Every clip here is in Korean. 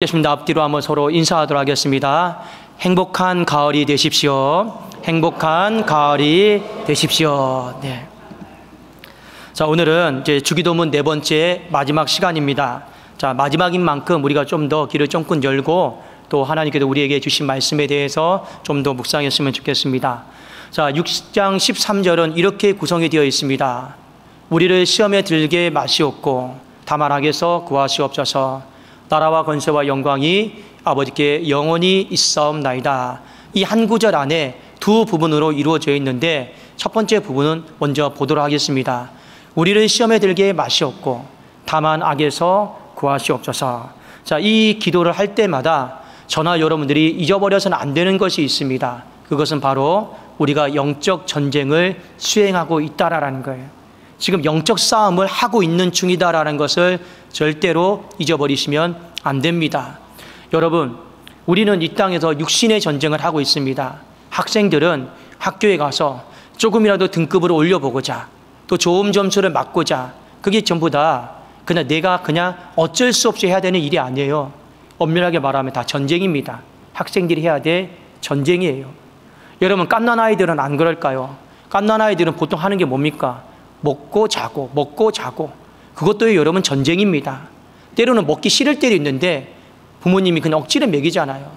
겠습니다. 앞뒤로 한번 서로 인사하도록 하겠습니다. 행복한 가을이 되십시오. 행복한 가을이 되십시오. 네. 자, 오늘은 이제 주기도문 네 번째 마지막 시간입니다. 자, 마지막인 만큼 우리가 좀 더 귀를 쫑긋 열고 또 하나님께서 우리에게 주신 말씀에 대해서 좀 더 묵상했으면 좋겠습니다. 자, 6장 13절은 이렇게 구성이 되어 있습니다. 우리를 시험에 들게 마시옵고 다만 악에서 구하시옵소서. 나라와 권세와 영광이 아버지께 영원히 있사옵나이다. 이 한 구절 안에 두 부분으로 이루어져 있는데 첫 번째 부분은 먼저 보도록 하겠습니다. 우리를 시험에 들게 마시옵고 다만 악에서 구하시옵소서. 자, 이 기도를 할 때마다 저나 여러분들이 잊어버려서는 안 되는 것이 있습니다. 그것은 바로 우리가 영적 전쟁을 수행하고 있다라는 거예요. 지금 영적 싸움을 하고 있는 중이다라는 것을 절대로 잊어버리시면 안 됩니다. 여러분, 우리는 이 땅에서 육신의 전쟁을 하고 있습니다. 학생들은 학교에 가서 조금이라도 등급을 올려보고자, 또 좋은 점수를 맞고자, 그게 전부 다 그냥 내가 그냥 어쩔 수 없이 해야 되는 일이 아니에요. 엄밀하게 말하면 다 전쟁입니다. 학생들이 해야 될 전쟁이에요. 여러분, 갓난 아이들은 안 그럴까요? 갓난 아이들은 보통 하는 게 뭡니까? 먹고 자고 먹고 자고. 그것도 여러분 전쟁입니다. 때로는 먹기 싫을 때도 있는데 부모님이 그냥 억지로 먹이잖아요.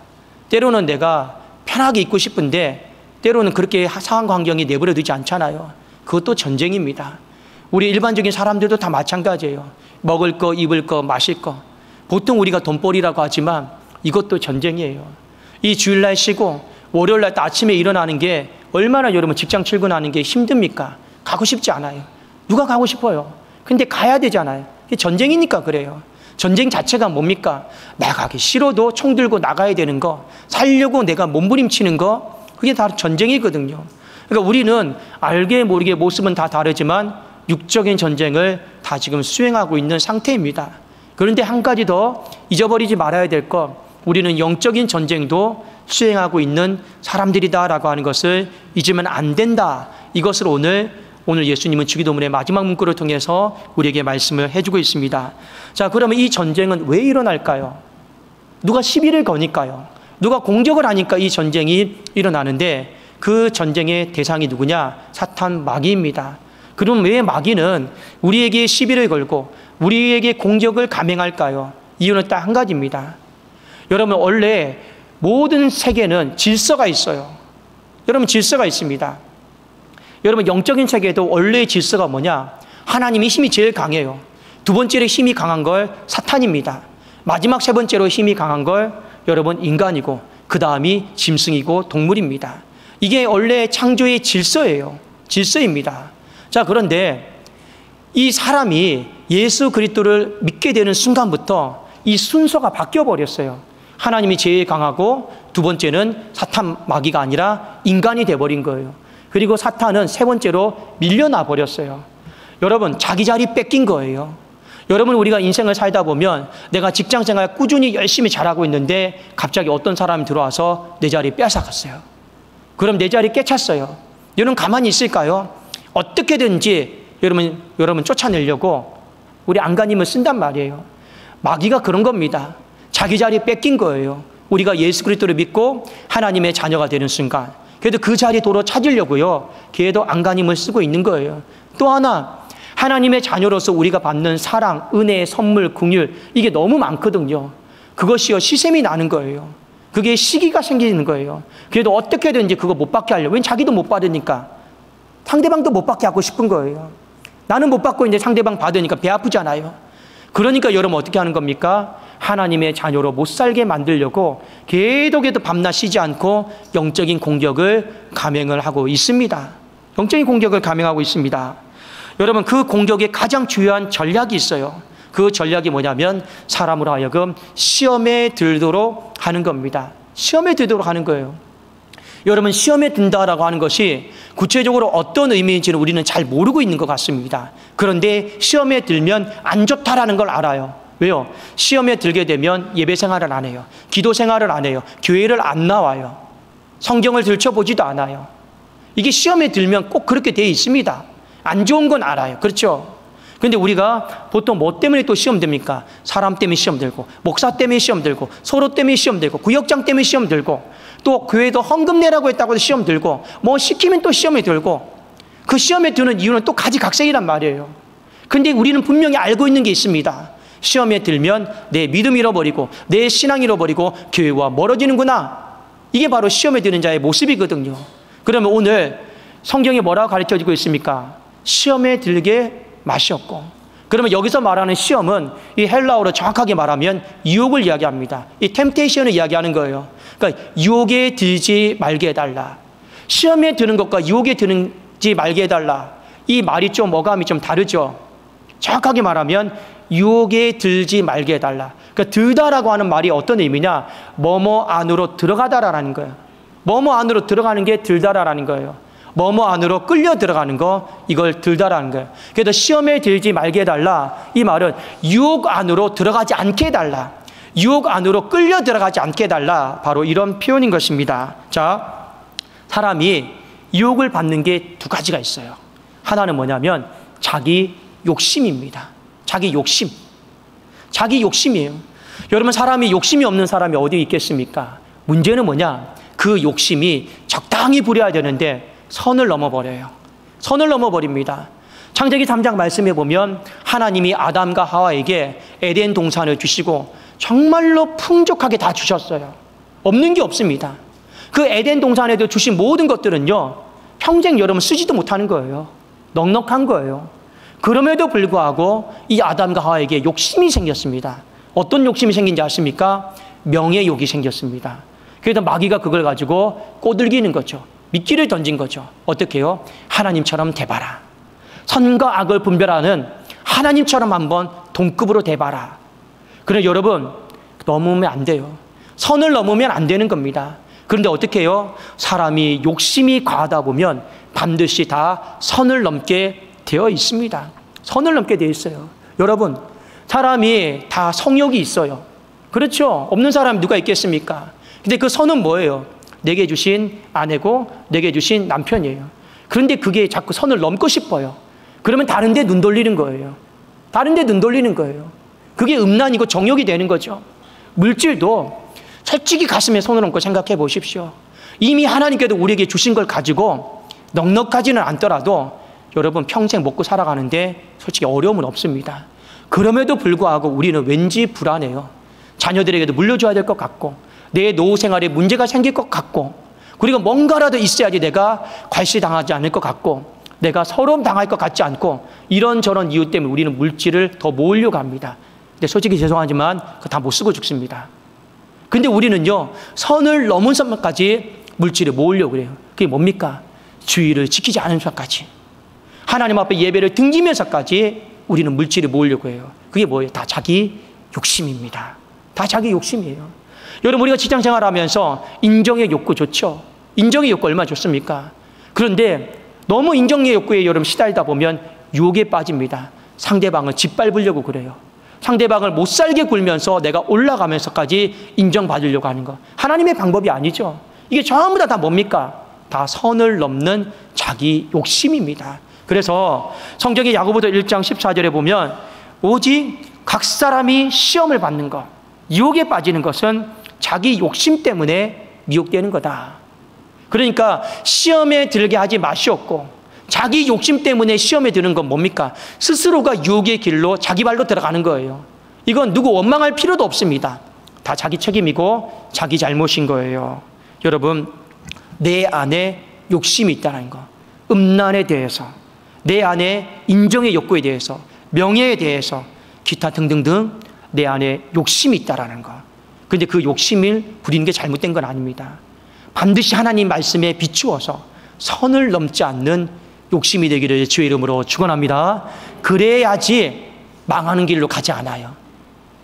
때로는 내가 편하게 있고 싶은데 때로는 그렇게 상황 환경이 내버려 두지 않잖아요. 그것도 전쟁입니다. 우리 일반적인 사람들도 다 마찬가지예요. 먹을 거, 입을 거, 마실 거. 보통 우리가 돈벌이라고 하지만 이것도 전쟁이에요. 이 주일날 쉬고 월요일날 아침에 일어나는 게 얼마나 여러분 직장 출근하는 게 힘듭니까? 가고 싶지 않아요. 누가 가고 싶어요? 근데 가야 되잖아요. 이게 전쟁이니까 그래요. 전쟁 자체가 뭡니까? 나가기 싫어도 총 들고 나가야 되는 거, 살려고 내가 몸부림치는 거, 그게 다 전쟁이거든요. 그러니까 우리는 알게 모르게 모습은 다 다르지만 육적인 전쟁을 다 지금 수행하고 있는 상태입니다. 그런데 한 가지 더 잊어버리지 말아야 될 것, 우리는 영적인 전쟁도 수행하고 있는 사람들이다라고 하는 것을 잊으면 안 된다. 이것을 오늘 예수님은 주기도문의 마지막 문구를 통해서 우리에게 말씀을 해주고 있습니다. 자, 그러면 이 전쟁은 왜 일어날까요? 누가 시비를 거니까요? 누가 공격을 하니까 이 전쟁이 일어나는데 그 전쟁의 대상이 누구냐? 사탄 마귀입니다. 그럼 왜 마귀는 우리에게 시비를 걸고 우리에게 공격을 감행할까요? 이유는 딱 한 가지입니다. 여러분, 원래 모든 세계는 질서가 있어요. 여러분, 질서가 있습니다. 여러분, 영적인 세계에도 원래의 질서가 뭐냐? 하나님이 힘이 제일 강해요. 두 번째로 힘이 강한 걸 사탄입니다. 마지막 세 번째로 힘이 강한 걸 여러분 인간이고 그 다음이 짐승이고 동물입니다. 이게 원래 창조의 질서예요. 질서입니다. 자, 그런데 이 사람이 예수 그리스도를 믿게 되는 순간부터 이 순서가 바뀌어버렸어요. 하나님이 제일 강하고 두 번째는 사탄 마귀가 아니라 인간이 돼버린 거예요. 그리고 사탄은 세 번째로 밀려나 버렸어요. 여러분, 자기 자리 뺏긴 거예요. 여러분, 우리가 인생을 살다 보면 내가 직장생활 꾸준히 열심히 잘하고 있는데 갑자기 어떤 사람이 들어와서 내 자리 뺏어갔어요. 그럼 내 자리 깨찼어요. 여러분, 가만히 있을까요? 어떻게든지 여러분 쫓아내려고 우리 안간힘을 쓴단 말이에요. 마귀가 그런 겁니다. 자기 자리 뺏긴 거예요. 우리가 예수 그리스도를 믿고 하나님의 자녀가 되는 순간, 그래도 그 자리 도로 찾으려고요, 걔도 안간힘을 쓰고 있는 거예요. 또 하나, 하나님의 자녀로서 우리가 받는 사랑, 은혜, 선물, 긍휼, 이게 너무 많거든요. 그것이요, 시샘이 나는 거예요. 그게 시기가 생기는 거예요. 그래도 어떻게든지 그거 못 받게 하려고. 왜냐면 자기도 못 받으니까 상대방도 못 받게 하고 싶은 거예요. 나는 못 받고 이제 상대방 받으니까 배 아프잖아요. 그러니까 여러분 어떻게 하는 겁니까? 하나님의 자녀로 못 살게 만들려고 계속해서 밤낮 쉬지 않고 영적인 공격을 감행을 하고 있습니다. 영적인 공격을 감행하고 있습니다. 여러분, 그 공격의 가장 중요한 전략이 있어요. 그 전략이 뭐냐면 사람으로 하여금 시험에 들도록 하는 겁니다. 시험에 들도록 하는 거예요. 여러분, 시험에 든다라고 하는 것이 구체적으로 어떤 의미인지는 우리는 잘 모르고 있는 것 같습니다. 그런데 시험에 들면 안 좋다라는 걸 알아요. 왜요? 시험에 들게 되면 예배 생활을 안 해요. 기도 생활을 안 해요. 교회를 안 나와요. 성경을 들춰보지도 않아요. 이게 시험에 들면 꼭 그렇게 되어 있습니다. 안 좋은 건 알아요. 그렇죠? 근데 우리가 보통 뭐 때문에 또 시험 됩니까? 사람 때문에 시험 들고, 목사 때문에 시험 들고, 서로 때문에 시험 들고, 구역장 때문에 시험 들고, 또 교회도 헌금 내라고 했다고 해서 시험 들고, 뭐 시키면 또 시험에 들고, 그 시험에 드는 이유는 또 가지각색이란 말이에요. 근데 우리는 분명히 알고 있는 게 있습니다. 시험에 들면 내 믿음 잃어버리고, 내 신앙 잃어버리고, 교회와 멀어지는구나. 이게 바로 시험에 드는 자의 모습이거든요. 그러면 오늘 성경이 뭐라고 가르쳐주고 있습니까? 시험에 들게 마셨고. 그러면 여기서 말하는 시험은 이 헬라어로 정확하게 말하면 유혹을 이야기합니다. 이 템테이션을 이야기하는 거예요. 그러니까 유혹에 들지 말게 해달라. 시험에 드는 것과 유혹에 들지 말게 해달라. 이 말이 좀 어감이 좀 다르죠. 정확하게 말하면 유혹에 들지 말게 해달라. 그러니까 들다라고 하는 말이 어떤 의미냐? 뭐뭐 안으로 들어가다라는 거예요. 뭐뭐 안으로 들어가는 게 들다라는 거예요. 뭐뭐 안으로 끌려 들어가는 거, 이걸 들다라는 거예요. 그래서 시험에 들지 말게 해달라. 이 말은 유혹 안으로 들어가지 않게 해달라. 유혹 안으로 끌려 들어가지 않게 해달라. 바로 이런 표현인 것입니다. 자, 사람이 유혹을 받는 게 두 가지가 있어요. 하나는 뭐냐면 자기 욕심입니다. 자기 욕심. 자기 욕심이에요. 여러분, 사람이 욕심이 없는 사람이 어디 있겠습니까? 문제는 뭐냐? 그 욕심이 적당히 부려야 되는데 선을 넘어버려요. 선을 넘어버립니다. 창세기 3장 말씀해 보면 하나님이 아담과 하와에게 에덴 동산을 주시고 정말로 풍족하게 다 주셨어요. 없는 게 없습니다. 그 에덴 동산에도 주신 모든 것들은요, 평생 여러분 쓰지도 못하는 거예요. 넉넉한 거예요. 그럼에도 불구하고 이 아담과 하와에게 욕심이 생겼습니다. 어떤 욕심이 생긴지 아십니까? 명예욕이 생겼습니다. 그래서 마귀가 그걸 가지고 꼬들기는 거죠. 미끼를 던진 거죠. 어떻게 해요? 하나님처럼 대봐라. 선과 악을 분별하는 하나님처럼 한번 동급으로 대봐라. 그런데 여러분, 넘으면 안 돼요. 선을 넘으면 안 되는 겁니다. 그런데 어떻게 해요? 사람이 욕심이 과하다 보면 반드시 다 선을 넘게 되어 있습니다. 선을 넘게 되어 있어요. 여러분, 사람이 다 성욕이 있어요. 그렇죠? 없는 사람이 누가 있겠습니까? 근데 그 선은 뭐예요? 내게 주신 아내고 내게 주신 남편이에요. 그런데 그게 자꾸 선을 넘고 싶어요. 그러면 다른 데 눈 돌리는 거예요. 다른 데 눈 돌리는 거예요. 그게 음란이고 정욕이 되는 거죠. 물질도 솔직히 가슴에 손을 얹고 생각해 보십시오. 이미 하나님께도 우리에게 주신 걸 가지고 넉넉하지는 않더라도 여러분 평생 먹고 살아가는데 솔직히 어려움은 없습니다. 그럼에도 불구하고 우리는 왠지 불안해요. 자녀들에게도 물려줘야 될 것 같고, 내 노후 생활에 문제가 생길 것 같고, 그리고 뭔가라도 있어야지 내가 괄시당하지 않을 것 같고, 내가 서러움 당할 것 같지 않고, 이런저런 이유 때문에 우리는 물질을 더 모으려고 합니다. 근데 솔직히 죄송하지만 그거 다 못 쓰고 죽습니다. 근데 우리는요, 선을 넘은 선까지 물질을 모으려고 그래요. 그게 뭡니까? 주의를 지키지 않은 선까지, 하나님 앞에 예배를 등지면서까지 우리는 물질을 모으려고 해요. 그게 뭐예요? 다 자기 욕심입니다. 다 자기 욕심이에요. 여러분, 우리가 직장 생활하면서 인정의 욕구 좋죠? 인정의 욕구 얼마나 좋습니까? 그런데 너무 인정의 욕구에 여러분 시달리다 보면 유혹에 빠집니다. 상대방을 짓밟으려고 그래요. 상대방을 못 살게 굴면서 내가 올라가면서까지 인정받으려고 하는 거. 하나님의 방법이 아니죠. 이게 전부 다 뭡니까? 다 선을 넘는 자기 욕심입니다. 그래서 성경의 야고보서 1장 14절에 보면 오직 각 사람이 시험을 받는 것, 유혹에 빠지는 것은 자기 욕심 때문에 미혹되는 거다. 그러니까 시험에 들게 하지 마시옵고, 자기 욕심 때문에 시험에 드는 건 뭡니까? 스스로가 유혹의 길로 자기 발로 들어가는 거예요. 이건 누구 원망할 필요도 없습니다. 다 자기 책임이고 자기 잘못인 거예요. 여러분, 내 안에 욕심이 있다는 거, 음란에 대해서, 내 안에 인정의 욕구에 대해서, 명예에 대해서, 기타 등등등 내 안에 욕심이 있다는 거. 그런데 그 욕심을 부리는 게 잘못된 건 아닙니다. 반드시 하나님 말씀에 비추어서 선을 넘지 않는 욕심이 되기를 주의 이름으로 축원합니다. 그래야지 망하는 길로 가지 않아요.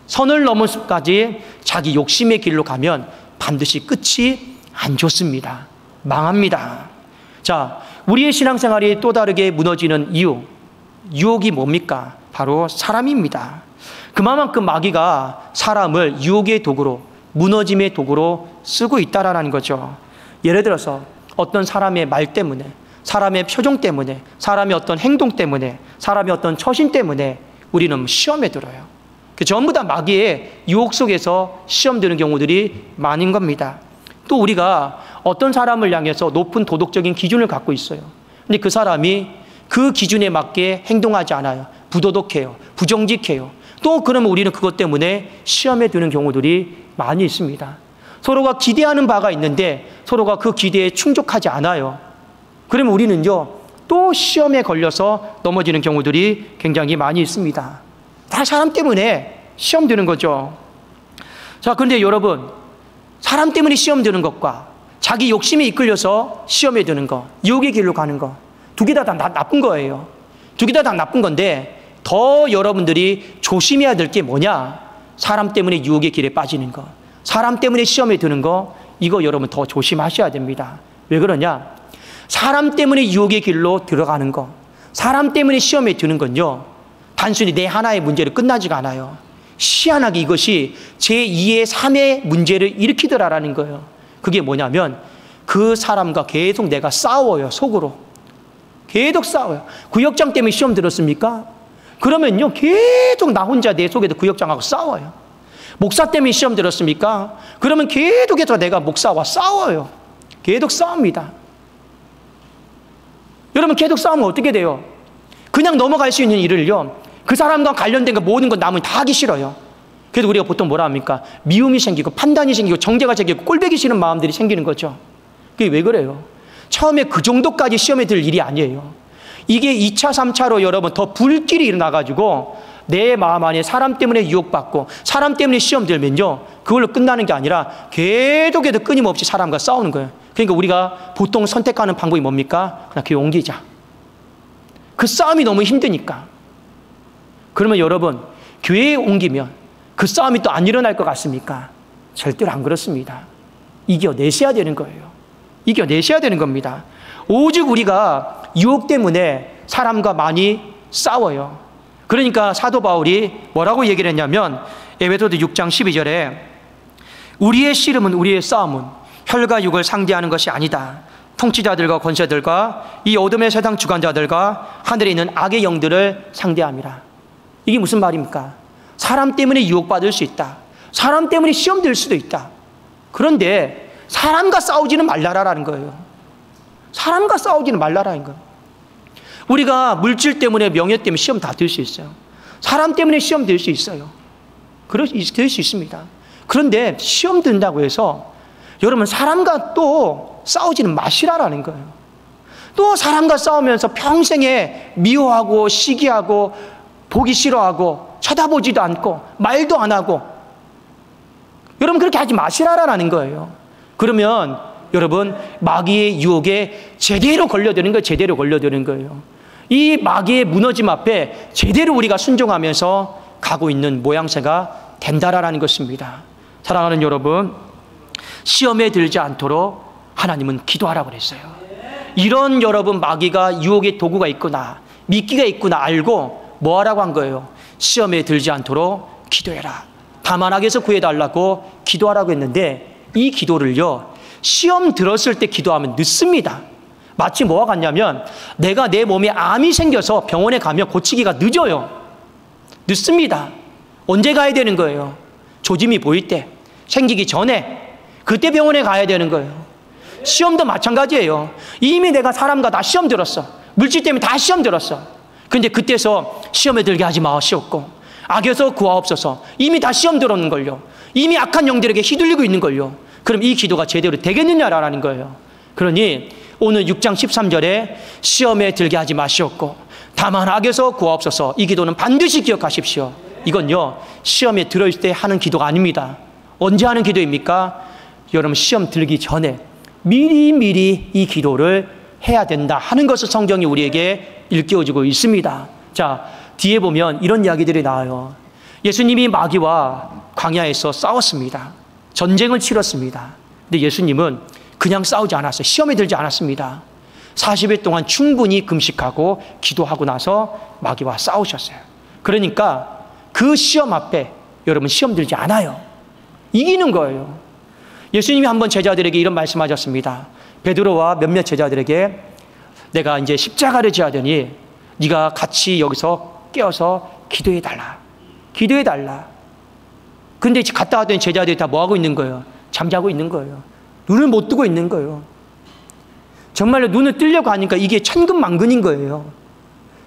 선을 넘어서까지 자기 욕심의 길로 가면 반드시 끝이 안 좋습니다. 망합니다. 자, 우리의 신앙생활이 또 다르게 무너지는 이유, 유혹이 뭡니까? 바로 사람입니다. 그만큼 마귀가 사람을 유혹의 도구로, 무너짐의 도구로 쓰고 있다라는 거죠. 예를 들어서 어떤 사람의 말 때문에, 사람의 표정 때문에, 사람의 어떤 행동 때문에, 사람의 어떤 처신 때문에 우리는 시험에 들어요. 전부 다 마귀의 유혹 속에서 시험 드는 경우들이 많은 겁니다. 또 우리가 어떤 사람을 향해서 높은 도덕적인 기준을 갖고 있어요. 근데 그 사람이 그 기준에 맞게 행동하지 않아요. 부도덕해요. 부정직해요. 또 그러면 우리는 그것 때문에 시험에 드는 경우들이 많이 있습니다. 서로가 기대하는 바가 있는데 서로가 그 기대에 충족하지 않아요. 그러면 우리는요, 또 시험에 걸려서 넘어지는 경우들이 굉장히 많이 있습니다. 다 사람 때문에 시험 드는 거죠. 자, 그런데 여러분, 사람 때문에 시험 드는 것과 자기 욕심에 이끌려서 시험에 드는 것, 유혹의 길로 가는 것, 두 개 다 나쁜 거예요. 두 개 다 나쁜 건데 더 여러분들이 조심해야 될 게 뭐냐? 사람 때문에 유혹의 길에 빠지는 거, 사람 때문에 시험에 드는 거, 이거 여러분 더 조심하셔야 됩니다. 왜 그러냐? 사람 때문에 유혹의 길로 들어가는 거, 사람 때문에 시험에 드는 건요, 단순히 내 하나의 문제로 끝나지가 않아요. 희한하게 이것이 제2의 3의 문제를 일으키더라라는 거예요. 그게 뭐냐면 그 사람과 계속 내가 싸워요. 속으로 계속 싸워요. 구역장 때문에 시험 들었습니까? 그러면요 계속 나 혼자 내 속에도 구역장하고 싸워요. 목사 때문에 시험 들었습니까? 그러면 계속해서 내가 목사와 싸워요. 계속 싸웁니다. 여러분, 계속 싸우면 어떻게 돼요? 그냥 넘어갈 수 있는 일을요, 그 사람과 관련된 거 모든 건 남은 다 하기 싫어요. 그래서 우리가 보통 뭐라 합니까? 미움이 생기고 판단이 생기고 정죄가 생기고 꼴보기 싫은 마음들이 생기는 거죠. 그게 왜 그래요? 처음에 그 정도까지 시험에 들 일이 아니에요. 이게 2차, 3차로 여러분 더 불길이 일어나가지고 내 마음 안에 사람 때문에 유혹받고 사람 때문에 시험 들면요, 그걸로 끝나는 게 아니라 계속해서 끊임없이 사람과 싸우는 거예요. 그러니까 우리가 보통 선택하는 방법이 뭡니까? 그냥 교회 옮기자. 그 싸움이 너무 힘드니까. 그러면 여러분, 교회에 옮기면 그 싸움이 또 안 일어날 것 같습니까? 절대로 안 그렇습니다. 이겨내셔야 되는 거예요. 이겨내셔야 되는 겁니다. 오직 우리가 유혹 때문에 사람과 많이 싸워요. 그러니까 사도 바울이 뭐라고 얘기를 했냐면 에베소서 6장 12절에 우리의 씨름은, 우리의 싸움은 혈과 육을 상대하는 것이 아니다. 통치자들과 권세들과 이 어둠의 세상 주관자들과 하늘에 있는 악의 영들을 상대함이라. 이게 무슨 말입니까? 사람 때문에 유혹받을 수 있다. 사람 때문에 시험 들 수도 있다. 그런데 사람과 싸우지는 말라라는 거예요. 사람과 싸우지는 말라라는 거예요. 우리가 물질 때문에, 명예 때문에 시험 다 들 수 있어요. 사람 때문에 시험 들 수 있어요. 될 수 있습니다. 그런데 시험 든다고 해서 여러분 사람과 또 싸우지는 마시라라는 거예요. 또 사람과 싸우면서 평생에 미워하고 시기하고 보기 싫어하고 쳐다보지도 않고 말도 안 하고, 여러분 그렇게 하지 마시라라는 거예요. 그러면 여러분 마귀의 유혹에 제대로 걸려드는 거예요. 제대로 걸려드는 거예요. 이 마귀의 무너짐 앞에 제대로 우리가 순종하면서 가고 있는 모양새가 된다라는 것입니다. 사랑하는 여러분, 시험에 들지 않도록 하나님은 기도하라고 그랬어요. 이런 여러분 마귀가 유혹의 도구가 있구나, 미끼가 있구나 알고 뭐 하라고 한 거예요? 시험에 들지 않도록 기도해라. 다만 악에서 구해달라고 기도하라고 했는데, 이 기도를요 시험 들었을 때 기도하면 늦습니다. 마치 뭐와 같냐면 내가 내 몸에 암이 생겨서 병원에 가면 고치기가 늦어요. 늦습니다. 언제 가야 되는 거예요? 조짐이 보일 때, 생기기 전에, 그때 병원에 가야 되는 거예요. 시험도 마찬가지예요. 이미 내가 사람과 다 시험 들었어. 물질 때문에 다 시험 들었어. 근데 그때서 시험에 들게 하지 마시옵고 악에서 구하옵소서. 이미 다 시험 들었는 걸요. 이미 악한 영들에게 휘둘리고 있는 걸요. 그럼 이 기도가 제대로 되겠느냐라는 거예요. 그러니 오늘 6장 13절에 시험에 들게 하지 마시옵고 다만 악에서 구하옵소서, 이 기도는 반드시 기억하십시오. 이건요 시험에 들어있을 때 하는 기도가 아닙니다. 언제 하는 기도입니까? 여러분 시험 들기 전에 미리미리 이 기도를 해야 된다 하는 것을 성경이 우리에게 일깨워주고 있습니다. 자, 뒤에 보면 이런 이야기들이 나와요. 예수님이 마귀와 광야에서 싸웠습니다. 전쟁을 치렀습니다. 근데 예수님은 그냥 싸우지 않았어요. 시험에 들지 않았습니다. 40일 동안 충분히 금식하고 기도하고 나서 마귀와 싸우셨어요. 그러니까 그 시험 앞에 여러분 시험 들지 않아요. 이기는 거예요. 예수님이 한번 제자들에게 이런 말씀하셨습니다. 베드로와 몇몇 제자들에게 내가 이제 십자가를 지하더니 네가 같이 여기서 깨어서 기도해달라. 기도해달라. 근데 갔다 왔더니 제자들이 다 뭐하고 있는 거예요? 잠자고 있는 거예요. 눈을 못 뜨고 있는 거예요. 정말로 눈을 뜨려고 하니까 이게 천근만근인 거예요.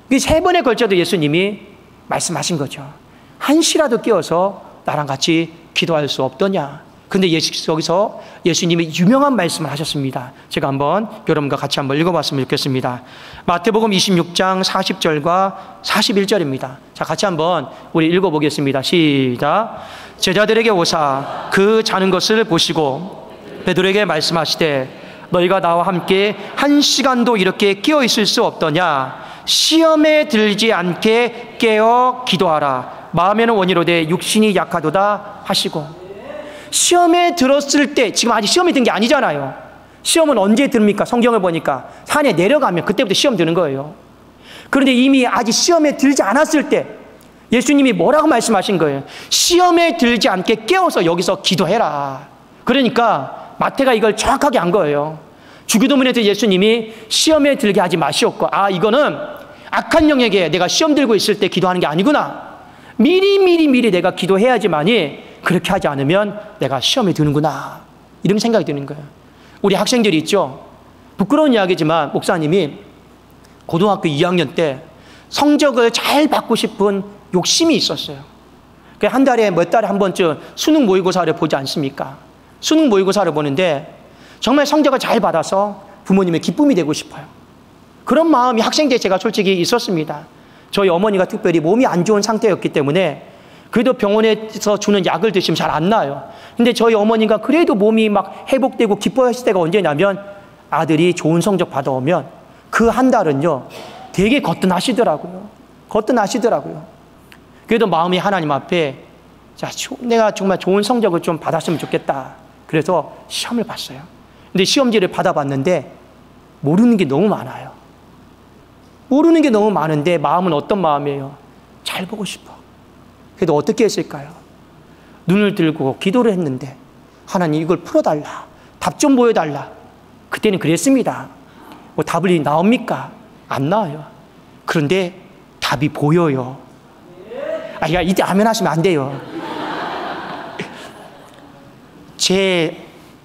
이게 3번에 걸쳐도 예수님이 말씀하신 거죠. 한시라도 깨어서 나랑 같이 기도할 수 없더냐. 근데 여기서 예수님이 유명한 말씀을 하셨습니다. 제가 한번 여러분과 같이 한번 읽어봤으면 좋겠습니다. 마태복음 26장 40절과 41절입니다. 자, 같이 한번 우리 읽어보겠습니다. 시작. 제자들에게 오사 그 자는 것을 보시고 베드로에게 말씀하시되 너희가 나와 함께 1시간도 이렇게 깨어 있을 수 없더냐. 시험에 들지 않게 깨어 기도하라. 마음에는 원이로되 육신이 약하도다 하시고. 시험에 들었을 때, 지금 아직 시험이 든 게 아니잖아요. 시험은 언제 듭니까? 성경을 보니까 산에 내려가면 그때부터 시험 드는 거예요. 그런데 이미 아직 시험에 들지 않았을 때 예수님이 뭐라고 말씀하신 거예요? 시험에 들지 않게 깨워서 여기서 기도해라. 그러니까 마태가 이걸 정확하게 한 거예요. 주기도문에서 예수님이 시험에 들게 하지 마시옵고, 아, 이거는 악한 영에게 내가 시험 들고 있을 때 기도하는 게 아니구나. 미리 내가 기도해야지만이 그렇게 하지 않으면 내가 시험에 드는구나. 이런 생각이 드는 거예요. 우리 학생들이 있죠. 부끄러운 이야기지만 목사님이 고등학교 2학년 때 성적을 잘 받고 싶은 욕심이 있었어요. 한 달에 몇 달에 한 번쯤 수능 모의고사를 보지 않습니까? 수능 모의고사를 보는데 정말 성적을 잘 받아서 부모님의 기쁨이 되고 싶어요. 그런 마음이 학생 때 제가 솔직히 있었습니다. 저희 어머니가 특별히 몸이 안 좋은 상태였기 때문에 그래도 병원에서 주는 약을 드시면 잘 안 나아요. 근데 저희 어머니가 그래도 몸이 막 회복되고 기뻐하실 때가 언제냐면 아들이 좋은 성적 받아오면 그 한 달은요 되게 거뜬하시더라고요. 거뜬하시더라고요. 그래도 마음이 하나님 앞에 자, 내가 정말 좋은 성적을 좀 받았으면 좋겠다. 그래서 시험을 봤어요. 근데 시험지를 받아봤는데 모르는 게 너무 많아요. 모르는 게 너무 많은데 마음은 어떤 마음이에요? 잘 보고 싶어. 그래도 어떻게 했을까요? 눈을 들고 기도를 했는데 하나님 이걸 풀어달라. 답 좀 보여달라. 그때는 그랬습니다. 뭐 답이 나옵니까? 안 나와요. 그런데 답이 보여요. 아, 야, 이때 아멘 하시면 안 돼요. 제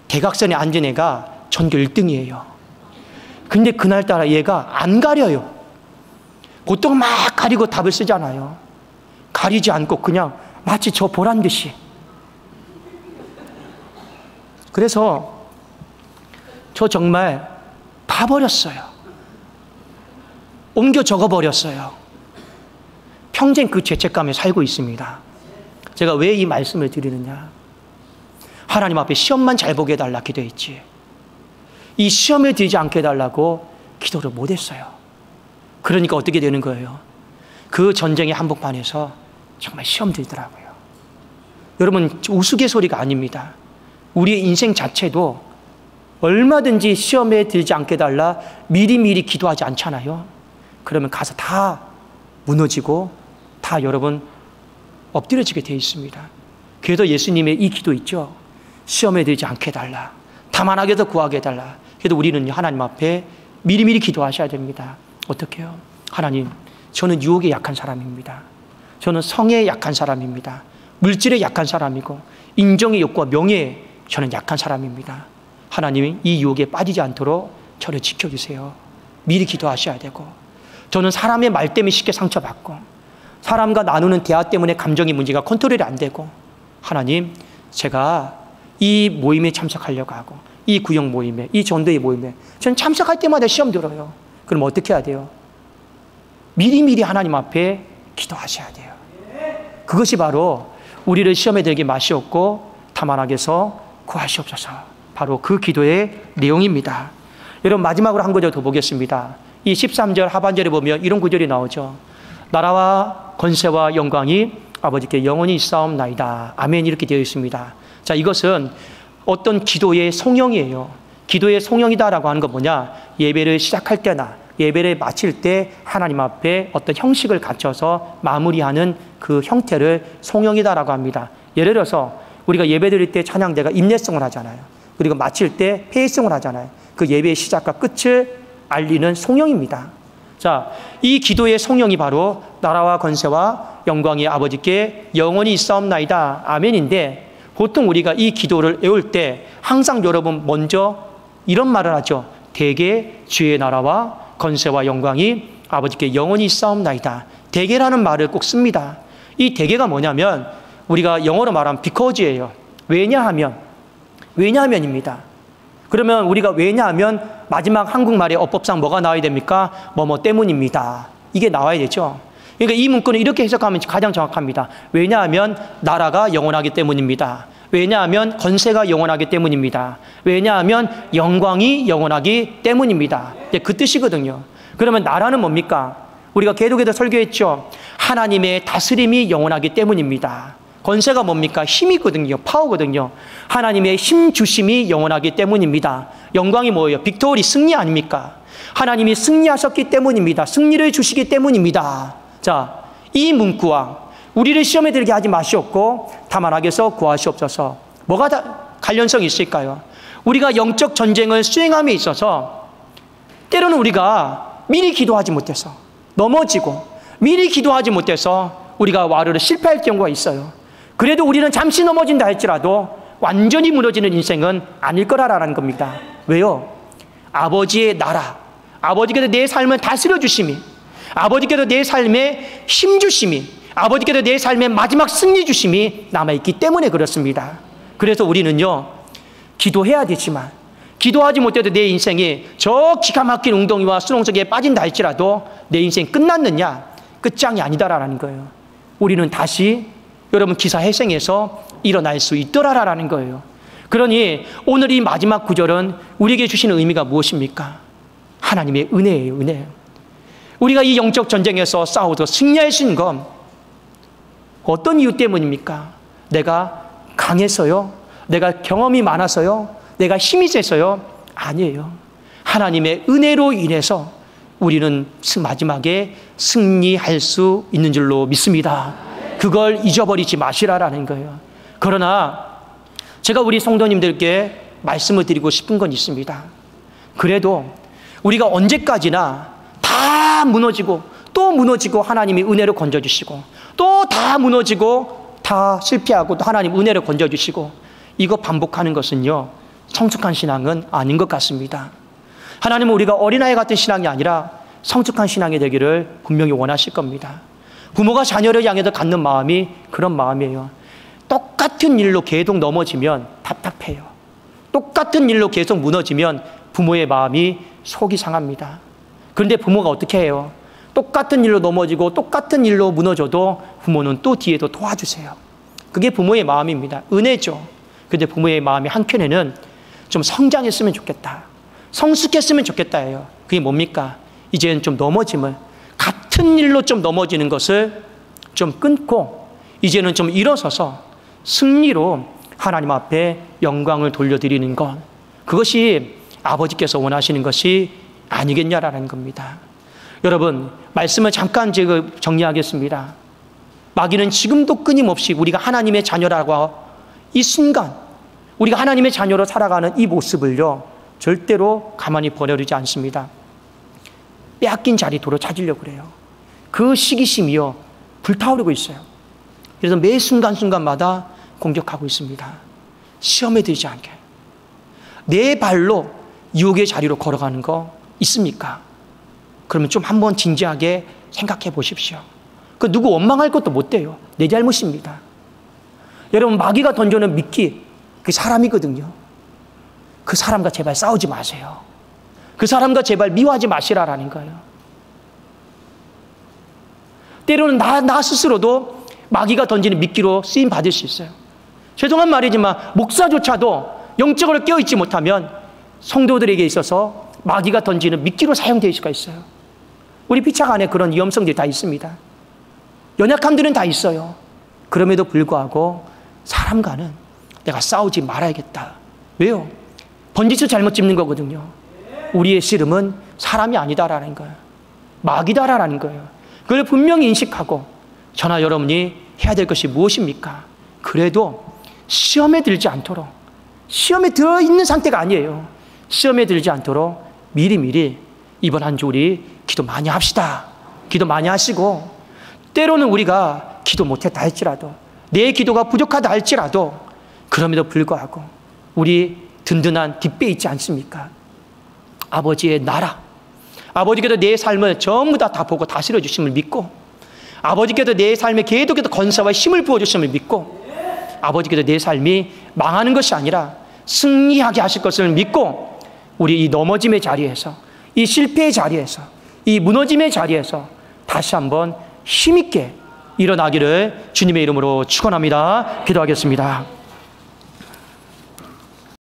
대각선에 앉은 애가 전교 1등이에요. 근데 그날따라 얘가 안 가려요. 보통 막 가리고 답을 쓰잖아요. 가리지 않고 그냥 마치 저 보란 듯이. 그래서 저 정말 봐버렸어요. 옮겨 적어버렸어요. 평생 그 죄책감에 살고 있습니다. 제가 왜 이 말씀을 드리느냐. 하나님 앞에 시험만 잘 보게 해달라 기도했지. 이 시험에 들지 않게 해달라고 기도를 못했어요. 그러니까 어떻게 되는 거예요? 그 전쟁의 한복판에서 정말 시험 들더라고요. 여러분, 우스갯소리가 아닙니다. 우리의 인생 자체도 얼마든지 시험에 들지 않게 해달라 미리미리 기도하지 않잖아요. 그러면 가서 다 무너지고 다 여러분 엎드려지게 되어 있습니다. 그래도 예수님의 이 기도 있죠. 시험에 들지 않게 해달라. 다만 하게도 구하게 해달라. 그래도 우리는 하나님 앞에 미리미리 기도하셔야 됩니다. 어떻게 해요? 하나님, 저는 유혹에 약한 사람입니다. 저는 성에 약한 사람입니다. 물질에 약한 사람이고 인정의 욕구와 명예에 저는 약한 사람입니다. 하나님이 이 유혹에 빠지지 않도록 저를 지켜주세요. 미리 기도하셔야 되고, 저는 사람의 말 때문에 쉽게 상처받고 사람과 나누는 대화 때문에 감정의 문제가 컨트롤이 안 되고, 하나님, 제가 이 모임에 참석하려고 하고 이 구역 모임에, 이 전도의 모임에 저는 참석할 때마다 시험 들어요. 그럼 어떻게 해야 돼요? 미리미리 하나님 앞에 기도하셔야 돼요. 그것이 바로 우리를 시험에 들게 마시옵고 다만하게서 구하시옵소서. 바로 그 기도의 내용입니다. 여러분, 마지막으로 한 구절 더 보겠습니다. 이 13절 하반절에 보면 이런 구절이 나오죠. 나라와 권세와 영광이 아버지께 영원히 있사옵나이다. 아멘. 이렇게 되어 있습니다. 자, 이것은 어떤 기도의 송영이에요. 기도의 송영이다라고 하는 건 뭐냐? 예배를 시작할 때나 예배를 마칠 때 하나님 앞에 어떤 형식을 갖춰서 마무리하는 그 형태를 송영이다라고 합니다. 예를 들어서 우리가 예배 드릴 때 찬양대가 임례성을 하잖아요. 그리고 마칠 때 폐회성을 하잖아요. 그 예배의 시작과 끝을 알리는 송영입니다. 자, 이 기도의 성령이 바로 나라와 권세와 영광이 아버지께 영원히 있사옵나이다. 아멘인데 보통 우리가 이 기도를 외울 때 항상 여러분 먼저 이런 말을 하죠. 대개 주의 나라와 권세와 영광이 아버지께 영원히 있사옵나이다. 대개라는 말을 꼭 씁니다. 이 대개가 뭐냐면 우리가 영어로 말하면 because예요. 왜냐하면입니다. 그러면 우리가 왜냐하면 마지막 한국말의 어법상 뭐가 나와야 됩니까? 뭐뭐 때문입니다. 이게 나와야 되죠. 그러니까 이 문구는 이렇게 해석하면 가장 정확합니다. 왜냐하면 나라가 영원하기 때문입니다. 왜냐하면 권세가 영원하기 때문입니다. 왜냐하면 영광이 영원하기 때문입니다. 그 뜻이거든요. 그러면 나라는 뭡니까? 우리가 계속해서 설교했죠. 하나님의 다스림이 영원하기 때문입니다. 권세가 뭡니까? 힘이거든요. 파워거든요. 하나님의 힘 주심이 영원하기 때문입니다. 영광이 뭐예요? 빅토리, 승리 아닙니까? 하나님이 승리하셨기 때문입니다. 승리를 주시기 때문입니다. 자, 이 문구와 우리를 시험에 들게 하지 마시옵고 다만 악에서 구하시옵소서. 뭐가 다 관련성이 있을까요? 우리가 영적 전쟁을 수행함에 있어서 때로는 우리가 미리 기도하지 못해서 넘어지고 미리 기도하지 못해서 우리가 와르르 실패할 경우가 있어요. 그래도 우리는 잠시 넘어진다 할지라도 완전히 무너지는 인생은 아닐 거라라는 겁니다. 왜요? 아버지의 나라, 아버지께서 내 삶을 다스려 주심이, 아버지께서 내 삶에 힘 주심이, 아버지께서 내 삶에 마지막 승리 주심이 남아있기 때문에 그렇습니다. 그래서 우리는요, 기도해야 되지만 기도하지 못해도 내 인생이 저 기가 막힌 웅덩이와 수렁 속에 빠진다 할지라도 내 인생 끝났느냐? 끝장이 아니다라는 거예요. 우리는 다시 여러분 기사회생에서 일어날 수 있더라라는 거예요. 그러니 오늘 이 마지막 구절은 우리에게 주시는 의미가 무엇입니까? 하나님의 은혜예요. 은혜. 우리가 이 영적 전쟁에서 싸워서 승리할 수 있는 건 어떤 이유 때문입니까? 내가 강해서요? 내가 경험이 많아서요? 내가 힘이 세서요? 아니에요. 하나님의 은혜로 인해서 우리는 마지막에 승리할 수 있는 줄로 믿습니다. 그걸 잊어버리지 마시라라는 거예요. 그러나 제가 우리 성도님들께 말씀을 드리고 싶은 건 있습니다. 그래도 우리가 언제까지나 다 무너지고 또 무너지고 하나님이 은혜로 건져주시고 또 다 무너지고 다 실패하고 또 하나님 은혜로 건져주시고 이거 반복하는 것은요, 성숙한 신앙은 아닌 것 같습니다. 하나님은 우리가 어린아이 같은 신앙이 아니라 성숙한 신앙이 되기를 분명히 원하실 겁니다. 부모가 자녀를 향해서 갖는 마음이 그런 마음이에요. 똑같은 일로 계속 넘어지면 답답해요. 똑같은 일로 계속 무너지면 부모의 마음이 속이 상합니다. 그런데 부모가 어떻게 해요? 똑같은 일로 넘어지고 똑같은 일로 무너져도 부모는 또 뒤에서 도와주세요. 그게 부모의 마음입니다. 은혜죠. 그런데 부모의 마음이 한켠에는 좀 성장했으면 좋겠다, 성숙했으면 좋겠다예요. 그게 뭡니까? 이제는 좀 넘어짐을, 같은 일로 좀 넘어지는 것을 좀 끊고 이제는 좀 일어서서 승리로 하나님 앞에 영광을 돌려드리는 것, 그것이 아버지께서 원하시는 것이 아니겠냐라는 겁니다. 여러분, 말씀을 잠깐 제가 정리하겠습니다. 마귀는 지금도 끊임없이 우리가 하나님의 자녀라고 이 순간 우리가 하나님의 자녀로 살아가는 이 모습을요, 절대로 가만히 버려두지 않습니다. 빼앗긴 자리도로 찾으려고 그래요. 그 시기심이요, 불타오르고 있어요. 그래서 매 순간순간마다 공격하고 있습니다. 시험에 들지 않게. 내 발로 유혹의 자리로 걸어가는 거 있습니까? 그러면 좀 한번 진지하게 생각해 보십시오. 그 누구 원망할 것도 못 돼요. 내 잘못입니다. 여러분, 마귀가 던져놓은 미끼, 그 사람이거든요. 그 사람과 제발 싸우지 마세요. 그 사람과 제발 미워하지 마시라라는 거예요. 때로는 나 스스로도 마귀가 던지는 미끼로 쓰임 받을 수 있어요. 죄송한 말이지만 목사조차도 영적으로 깨어있지 못하면 성도들에게 있어서 마귀가 던지는 미끼로 사용될 수가 있어요. 우리 피차가 안에 그런 위험성들이 다 있습니다. 연약함들은 다 있어요. 그럼에도 불구하고 사람과는 내가 싸우지 말아야겠다. 왜요? 번지수 잘못 짚는 거거든요. 우리의 씨름은 사람이 아니다라는 거예요. 마귀다라는 거예요. 그걸 분명히 인식하고 저나 여러분이 해야 될 것이 무엇입니까? 그래도 시험에 들지 않도록, 시험에 들어있는 상태가 아니에요. 시험에 들지 않도록 미리미리 이번 한 주 우리 기도 많이 합시다. 기도 많이 하시고, 때로는 우리가 기도 못했다 할지라도, 내 기도가 부족하다 할지라도, 그럼에도 불구하고 우리 든든한 뒷배 있지 않습니까? 아버지의 나라, 아버지께서 내 삶을 전부 다 보고 다스려 주심을 믿고, 아버지께서 내 삶에 계속해서 건사와 힘을 부어주심을 믿고, 아버지께서 내 삶이 망하는 것이 아니라 승리하게 하실 것을 믿고, 우리 이 넘어짐의 자리에서, 이 실패의 자리에서, 이 무너짐의 자리에서 다시 한번 힘있게 일어나기를 주님의 이름으로 축원합니다. 기도하겠습니다.